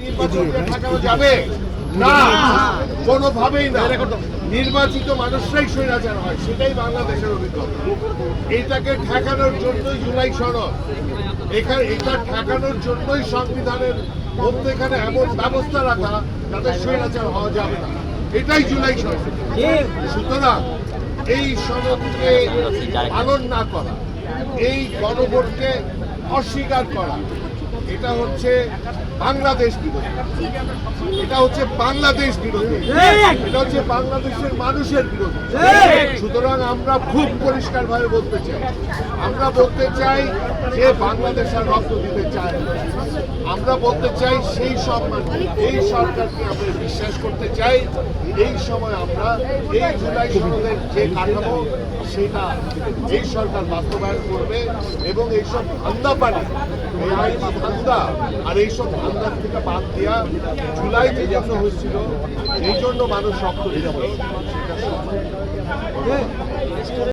নির্বাচন ঠেকানো যাবে না, কোনোভাবেই না। নির্বাচিত মানুষরাই স্বৈরাচার হয়, সেটাই বাংলাদেশের অভিজ্ঞতা। এটাকে ঠেকানোর জন্যই জুলাই সনদ, এটা ঠেকানোর জন্যই সংবিধানের মধ্যে এখানে এমন ব্যবস্থা রাখা যাতে স্বৈরাচার হওয়া যাবে না, এটাই জুলাই সনদ। সুতরাং এই সনদকে পালন না করা, এই গণভোটকে অস্বীকার করা, এটা হচ্ছে বাংলাদেশ বিরোধী, এটা হচ্ছে বাংলাদেশ বিরোধী, এটা হচ্ছে বাংলাদেশের মানুষের বিরোধী। সুতরাং আমরা খুব পরিষ্কার ভাবে বলতে চাই, আমরা বলতে চাই যে বাংলাদেশ আর রক্ত দিতে চায়, আমরা বলতে চাই সেই সম্মান, এই সরকারকে আমরা বিশ্বাস করতে চাই। এই সময় আমরা এই জুলাই সনদের যে কাঠামো সেটা এই সরকার বাস্তবায়ন করবে এবং এইসব ধান্দা পানি, এই আইনি ধান্দা আর এইসব ধান্দার থেকে বাদ দেওয়া জুলাই যে জন্য হয়েছিল, এই জন্য মানুষ রক্ত দিতে